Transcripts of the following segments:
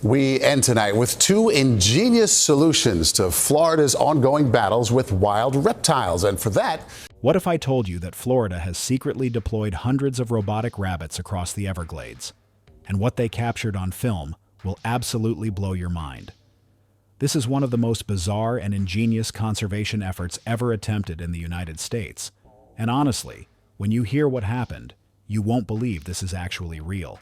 We end tonight with two ingenious solutions to Florida's ongoing battles with wild reptiles. And for that, what if I told you that Florida has secretly deployed hundreds of robotic rabbits across the Everglades? And what they captured on film will absolutely blow your mind. This is one of the most bizarre and ingenious conservation efforts ever attempted in the United States. And honestly, when you hear what happened, you won't believe this is actually real.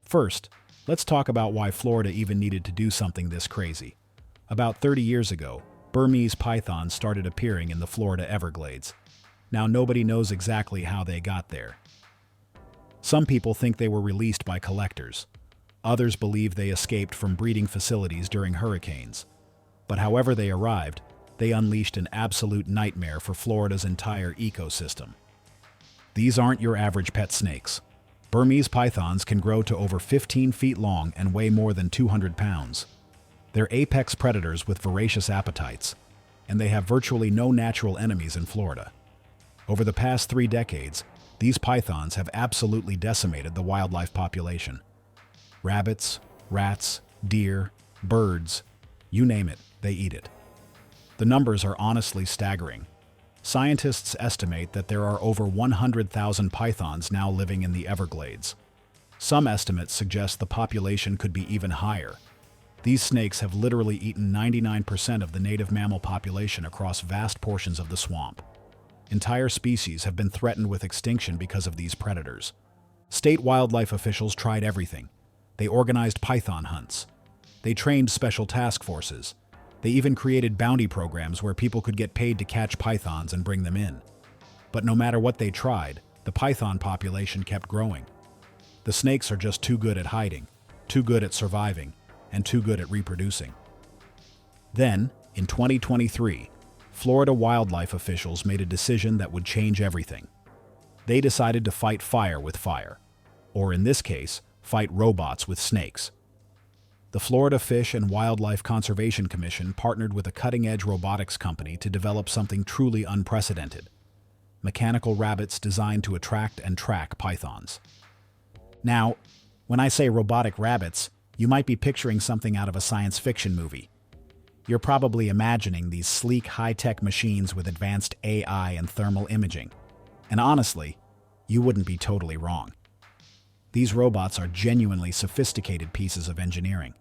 First, let's talk about why Florida even needed to do something this crazy. About 30 years ago, Burmese pythons started appearing in the Florida Everglades. Now nobody knows exactly how they got there. Some people think they were released by collectors. Others believe they escaped from breeding facilities during hurricanes. But however they arrived, they unleashed an absolute nightmare for Florida's entire ecosystem. These aren't your average pet snakes. Burmese pythons can grow to over 15 feet long and weigh more than 200 pounds. They're apex predators with voracious appetites, and they have virtually no natural enemies in Florida. Over the past 3 decades, these pythons have absolutely decimated the wildlife population. Rabbits, rats, deer, birds, you name it, they eat it. The numbers are honestly staggering. Scientists estimate that there are over 100,000 pythons now living in the Everglades. Some estimates suggest the population could be even higher. These snakes have literally eaten 99% of the native mammal population across vast portions of the swamp. Entire species have been threatened with extinction because of these predators. State wildlife officials tried everything. They organized python hunts. They trained special task forces. They even created bounty programs where people could get paid to catch pythons and bring them in. But no matter what they tried, the python population kept growing. The snakes are just too good at hiding, too good at surviving, and too good at reproducing. Then, in 2023, Florida wildlife officials made a decision that would change everything. They decided to fight fire with fire, or in this case, fight robots with snakes. The Florida Fish and Wildlife Conservation Commission partnered with a cutting-edge robotics company to develop something truly unprecedented: mechanical rabbits designed to attract and track pythons. Now, when I say robotic rabbits, you might be picturing something out of a science fiction movie. You're probably imagining these sleek, high-tech machines with advanced AI and thermal imaging. And honestly, you wouldn't be totally wrong. These robots are genuinely sophisticated pieces of engineering.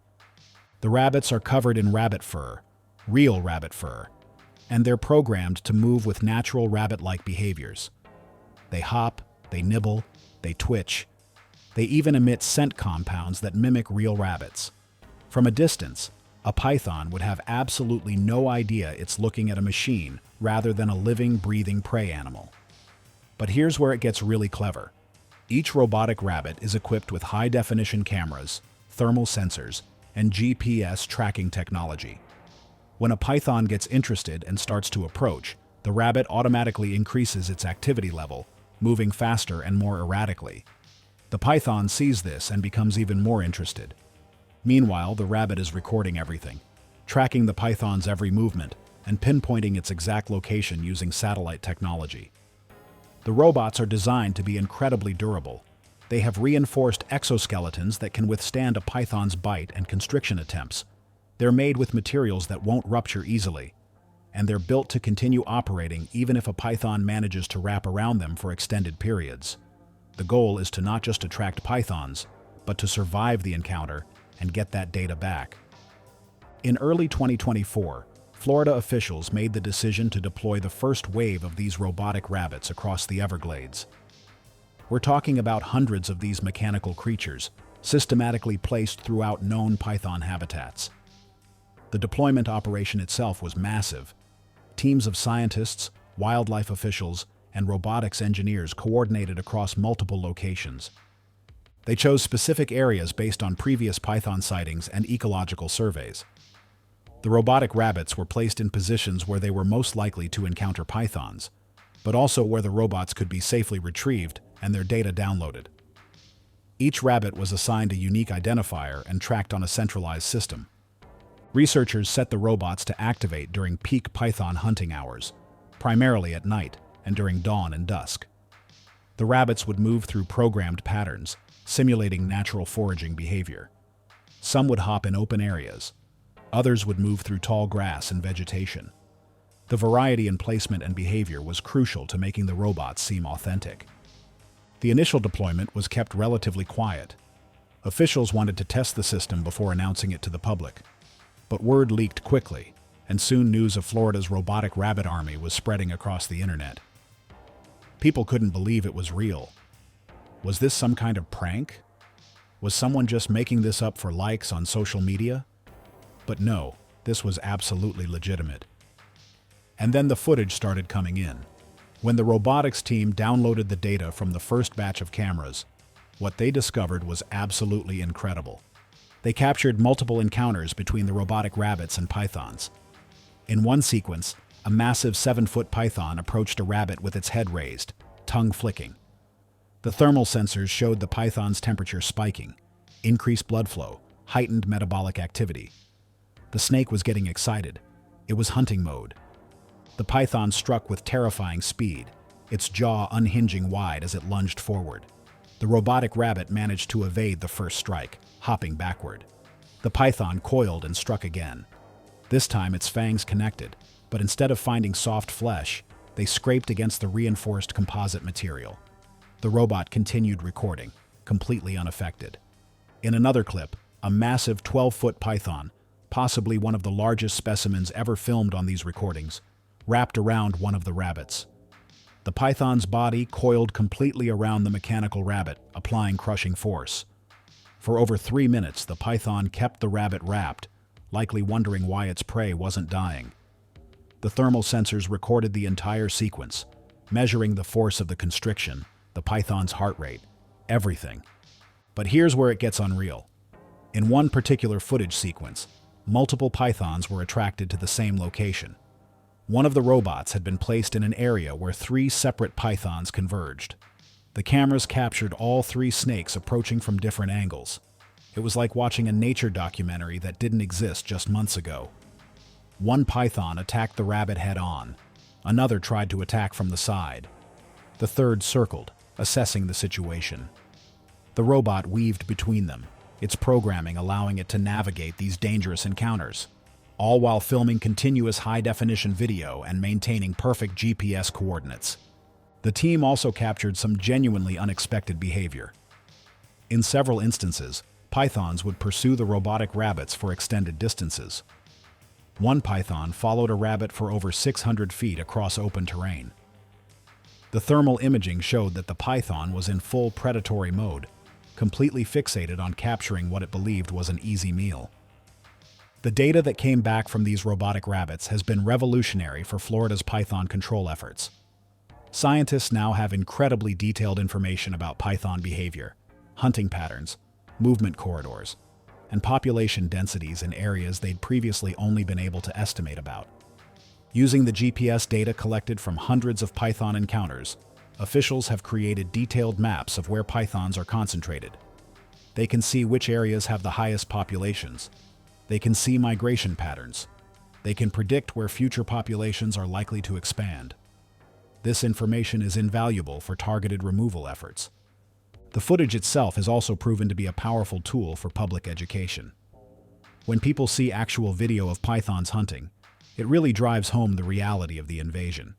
The rabbits are covered in rabbit fur, real rabbit fur, and they're programmed to move with natural rabbit-like behaviors. They hop, they nibble, they twitch. They even emit scent compounds that mimic real rabbits. From a distance, a python would have absolutely no idea it's looking at a machine rather than a living, breathing prey animal. But here's where it gets really clever. Each robotic rabbit is equipped with high-definition cameras, thermal sensors, and GPS tracking technology. When a python gets interested and starts to approach, the rabbit automatically increases its activity level, moving faster and more erratically. The python sees this and becomes even more interested. Meanwhile, the rabbit is recording everything, tracking the python's every movement and pinpointing its exact location using satellite technology. The robots are designed to be incredibly durable. They have reinforced exoskeletons that can withstand a python's bite and constriction attempts. They're made with materials that won't rupture easily, and they're built to continue operating even if a python manages to wrap around them for extended periods. The goal is to not just attract pythons, but to survive the encounter and get that data back. In early 2024, Florida officials made the decision to deploy the first wave of these robotic rabbits across the Everglades. We're talking about hundreds of these mechanical creatures, systematically placed throughout known python habitats. The deployment operation itself was massive. Teams of scientists, wildlife officials, and robotics engineers coordinated across multiple locations. They chose specific areas based on previous python sightings and ecological surveys. The robotic rabbits were placed in positions where they were most likely to encounter pythons, but also where the robots could be safely retrieved and their data downloaded. Each rabbit was assigned a unique identifier and tracked on a centralized system. Researchers set the robots to activate during peak python hunting hours, primarily at night and during dawn and dusk. The rabbits would move through programmed patterns, simulating natural foraging behavior. Some would hop in open areas. Others would move through tall grass and vegetation. The variety in placement and behavior was crucial to making the robots seem authentic. The initial deployment was kept relatively quiet. Officials wanted to test the system before announcing it to the public. But word leaked quickly, and soon news of Florida's robotic rabbit army was spreading across the internet. People couldn't believe it was real. Was this some kind of prank? Was someone just making this up for likes on social media? But no, this was absolutely legitimate. And then the footage started coming in. When the robotics team downloaded the data from the first batch of cameras, what they discovered was absolutely incredible. They captured multiple encounters between the robotic rabbits and pythons. In one sequence, a massive 7-foot python approached a rabbit with its head raised, tongue flicking. The thermal sensors showed the python's temperature spiking, increased blood flow, heightened metabolic activity. The snake was getting excited. It was hunting mode. The python struck with terrifying speed, its jaw unhinging wide as it lunged forward. The robotic rabbit managed to evade the first strike, hopping backward. The python coiled and struck again. This time its fangs connected, but instead of finding soft flesh, they scraped against the reinforced composite material. The robot continued recording, completely unaffected. In another clip, a massive 12-foot python, possibly one of the largest specimens ever filmed on these recordings, wrapped around one of the rabbits. The python's body coiled completely around the mechanical rabbit, applying crushing force. For over 3 minutes, the python kept the rabbit wrapped, likely wondering why its prey wasn't dying. The thermal sensors recorded the entire sequence, measuring the force of the constriction, the python's heart rate, everything. But here's where it gets unreal. In one particular footage sequence, multiple pythons were attracted to the same location. One of the robots had been placed in an area where 3 separate pythons converged. The cameras captured all 3 snakes approaching from different angles. It was like watching a nature documentary that didn't exist just months ago. One python attacked the rabbit head-on. Another tried to attack from the side. The third circled, assessing the situation. The robot weaved between them, its programming allowing it to navigate these dangerous encounters, all while filming continuous high-definition video and maintaining perfect GPS coordinates. The team also captured some genuinely unexpected behavior. In several instances, pythons would pursue the robotic rabbits for extended distances. One python followed a rabbit for over 600 feet across open terrain. The thermal imaging showed that the python was in full predatory mode, completely fixated on capturing what it believed was an easy meal. The data that came back from these robotic rabbits has been revolutionary for Florida's python control efforts. Scientists now have incredibly detailed information about python behavior, hunting patterns, movement corridors, and population densities in areas they'd previously only been able to estimate about. Using the GPS data collected from hundreds of python encounters, officials have created detailed maps of where pythons are concentrated. They can see which areas have the highest populations. They can see migration patterns. They can predict where future populations are likely to expand. This information is invaluable for targeted removal efforts. The footage itself has also proven to be a powerful tool for public education. When people see actual video of pythons hunting, it really drives home the reality of the invasion.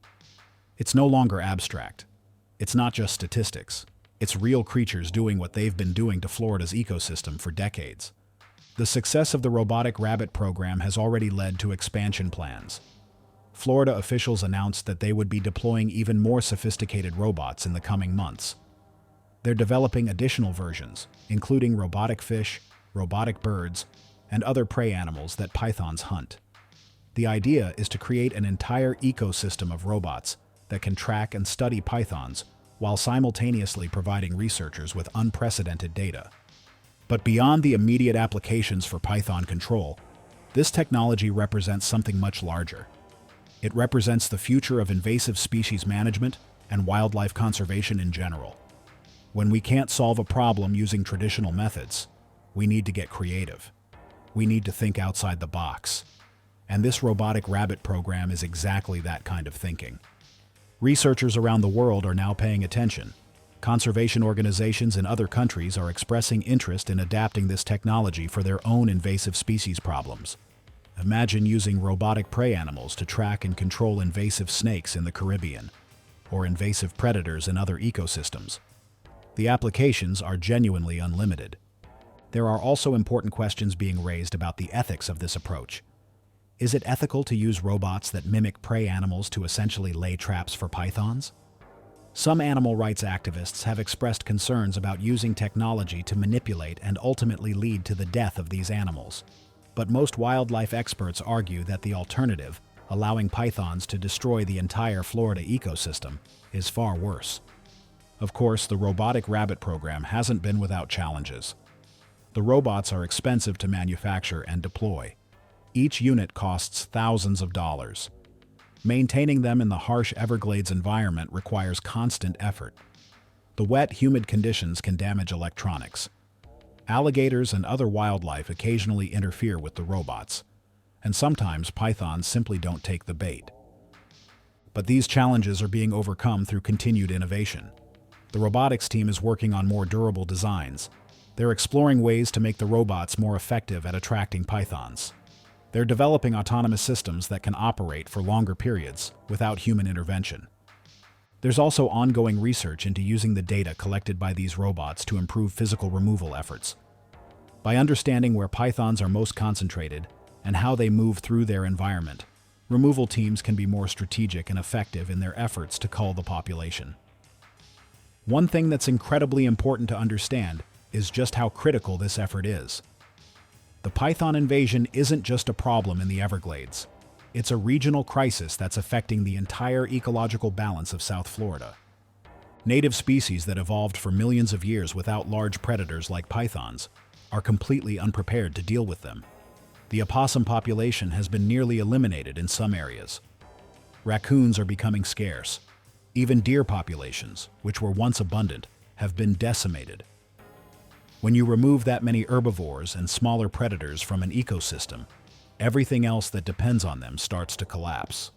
It's no longer abstract. It's not just statistics. It's real creatures doing what they've been doing to Florida's ecosystem for decades. The success of the robotic rabbit program has already led to expansion plans. Florida officials announced that they would be deploying even more sophisticated robots in the coming months. They're developing additional versions, including robotic fish, robotic birds, and other prey animals that pythons hunt. The idea is to create an entire ecosystem of robots that can track and study pythons while simultaneously providing researchers with unprecedented data. But beyond the immediate applications for python control, this technology represents something much larger. It represents the future of invasive species management and wildlife conservation in general. When we can't solve a problem using traditional methods, we need to get creative. We need to think outside the box. And this robotic rabbit program is exactly that kind of thinking. Researchers around the world are now paying attention. Conservation organizations in other countries are expressing interest in adapting this technology for their own invasive species problems. Imagine using robotic prey animals to track and control invasive snakes in the Caribbean, or invasive predators in other ecosystems. The applications are genuinely unlimited. There are also important questions being raised about the ethics of this approach. Is it ethical to use robots that mimic prey animals to essentially lay traps for pythons? Some animal rights activists have expressed concerns about using technology to manipulate and ultimately lead to the death of these animals. But most wildlife experts argue that the alternative, allowing pythons to destroy the entire Florida ecosystem, is far worse. Of course, the robotic rabbit program hasn't been without challenges. The robots are expensive to manufacture and deploy. Each unit costs thousands of dollars. Maintaining them in the harsh Everglades environment requires constant effort. The wet, humid conditions can damage electronics. Alligators and other wildlife occasionally interfere with the robots, and sometimes pythons simply don't take the bait. But these challenges are being overcome through continued innovation. The robotics team is working on more durable designs. They're exploring ways to make the robots more effective at attracting pythons. They're developing autonomous systems that can operate for longer periods without human intervention. There's also ongoing research into using the data collected by these robots to improve physical removal efforts. By understanding where pythons are most concentrated and how they move through their environment, removal teams can be more strategic and effective in their efforts to cull the population. One thing that's incredibly important to understand is just how critical this effort is. The python invasion isn't just a problem in the Everglades. It's a regional crisis that's affecting the entire ecological balance of South Florida. Native species that evolved for millions of years without large predators like pythons are completely unprepared to deal with them. The opossum population has been nearly eliminated in some areas. Raccoons are becoming scarce. Even deer populations, which were once abundant, have been decimated. When you remove that many herbivores and smaller predators from an ecosystem, everything else that depends on them starts to collapse.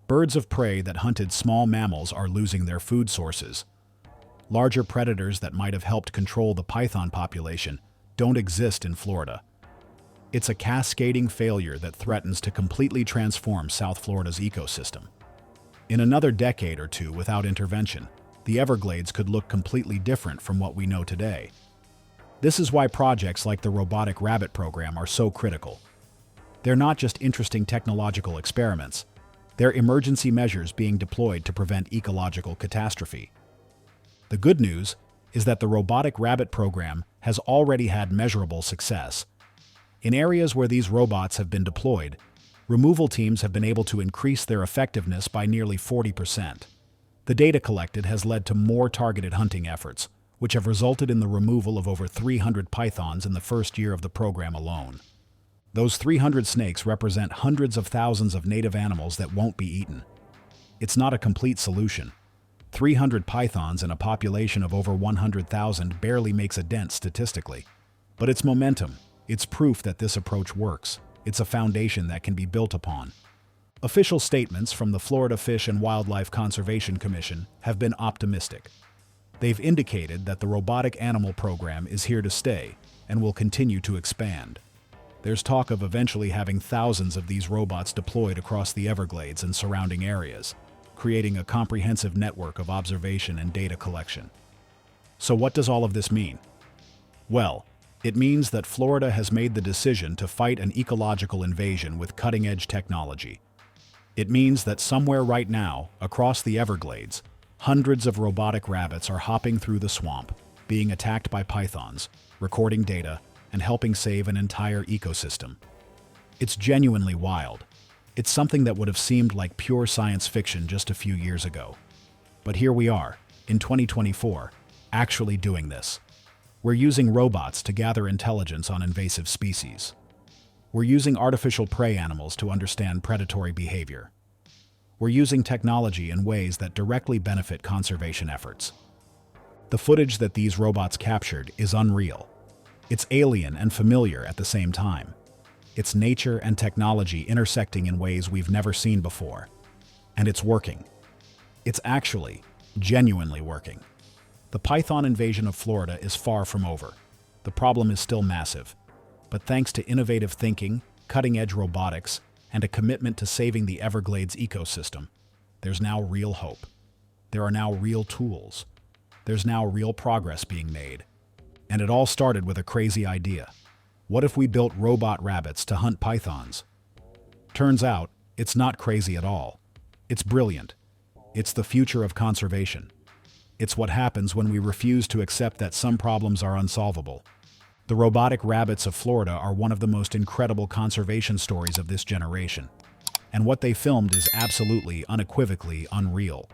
Birds of prey that hunted small mammals are losing their food sources. Larger predators that might have helped control the python population don't exist in Florida. It's a cascading failure that threatens to completely transform South Florida's ecosystem. In another decade or two without intervention, the Everglades could look completely different from what we know today. This is why projects like the Robotic Rabbit program are so critical. They're not just interesting technological experiments. They're emergency measures being deployed to prevent ecological catastrophe. The good news is that the Robotic Rabbit program has already had measurable success. In areas where these robots have been deployed, removal teams have been able to increase their effectiveness by nearly 40%. The data collected has led to more targeted hunting efforts, which have resulted in the removal of over 300 pythons in the first year of the program alone. Those 300 snakes represent hundreds of thousands of native animals that won't be eaten. It's not a complete solution. 300 pythons in a population of over 100,000 barely makes a dent statistically. But it's momentum. It's proof that this approach works. It's a foundation that can be built upon. Official statements from the Florida Fish and Wildlife Conservation Commission have been optimistic. They've indicated that the robotic animal program is here to stay and will continue to expand. There's talk of eventually having thousands of these robots deployed across the Everglades and surrounding areas, creating a comprehensive network of observation and data collection. So what does all of this mean? Well, it means that Florida has made the decision to fight an ecological invasion with cutting-edge technology. It means that somewhere right now, across the Everglades, hundreds of robotic rabbits are hopping through the swamp, being attacked by pythons, recording data, and helping save an entire ecosystem. It's genuinely wild. It's something that would have seemed like pure science fiction just a few years ago. But here we are, in 2024, actually doing this. We're using robots to gather intelligence on invasive species. We're using artificial prey animals to understand predatory behavior. We're using technology in ways that directly benefit conservation efforts. The footage that these robots captured is unreal. It's alien and familiar at the same time. It's nature and technology intersecting in ways we've never seen before. And it's working. It's actually, genuinely working. The python invasion of Florida is far from over. The problem is still massive. But thanks to innovative thinking, cutting-edge robotics, and a commitment to saving the Everglades ecosystem, there's now real hope. There are now real tools. There's now real progress being made. And it all started with a crazy idea. What if we built robot rabbits to hunt pythons? Turns out, it's not crazy at all. It's brilliant. It's the future of conservation. It's what happens when we refuse to accept that some problems are unsolvable. The robotic rabbits of Florida are one of the most incredible conservation stories of this generation. And what they filmed is absolutely, unequivocally unreal.